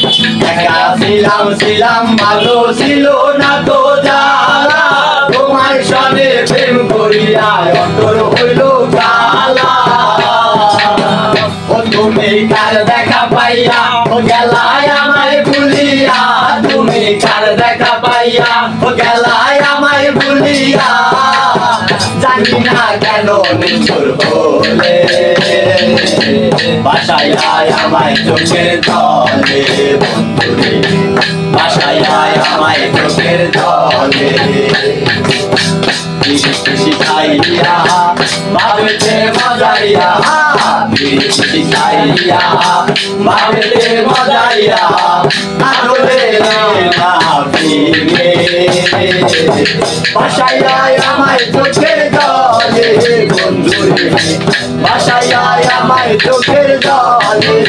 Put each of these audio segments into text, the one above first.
একা ছিলাম ছিলাম ভালো ছিল না তো জ্বালা তোমার সনে প্রেম করিয়া অন্তর হইল কালা ও তুমি কার দেখা পাইয়া ও গেলায় আমায় ভুলিয়া তুমি কার দেখা পাইয়া ও গেলায় আমায় ভুলিয়া জানি না কেন নিষ্ঠুর হলে বাসায় আয় আমায় চোখের জলে বন্ধুরে বাসায় আয় আমায় চোখের জলে শিখাইয়া বাবেতে মজাইয়া শিখাইয়া বাবেতে মজাইয়া আদরে না ফিরে বাসায় আয় আমায় চোখের জলে বন্ধুরে বাসায় আয় আমায় চোখের জলে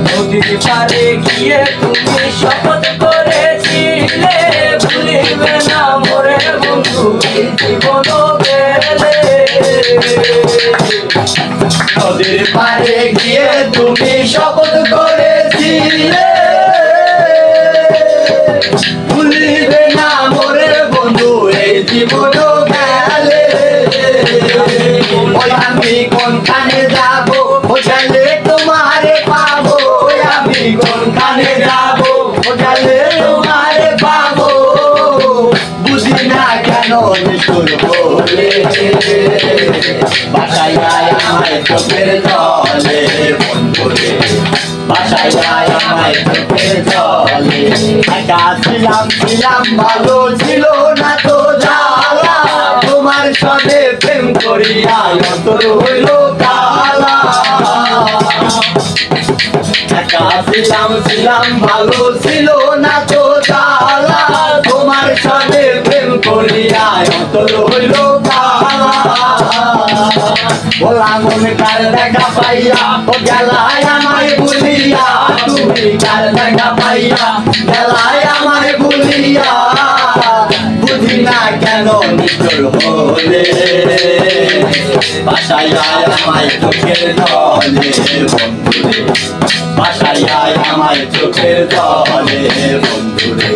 নদীর পাড়ে গিয়ে তুমি শপথ করেছিলে ভুলিবে না মোরে বন্ধু জীবন গেলে নদীর পাড়ে গিয়ে তুমি শপথ করেছিলে ভুলিবে না মোরে বন্ধু এই জীবন গেলে আমি কোনখানে যাবো গেলে তোমারে পাবো আমি কোনখানে যাবো গেলে তোমারে পাবো বুঝি না কেন নিষ্ঠুর বলে বাসায় আয় আমায় চোখের জলে বন্ধুরে বাসায় আয় আমায় চোখের জলে একা ছিলাম ছিলাম ভালো ছিল না তো জ্বালা তোমার সনে প্রেম করিয়া অন্তর হইল কালা একা ছিলাম ছিলাম ভালো ছিল না তো জ্বালা তোমার সনে প্রেম করিয়া অন্তর হইল কালা বলা মনে কার দেখা পাইয়া ও গেলায় আমায় ভুলিয়া তুমি কার দেখা পাইয়া গেলায় আমায় ভুলিয়া বুঝি না কেন নিষ্ঠুর হলে বাসায় আয় আমায় চোখের জলে বন্ধুরে বাসায় আয় আমায় চোখের জলে বন্ধুরে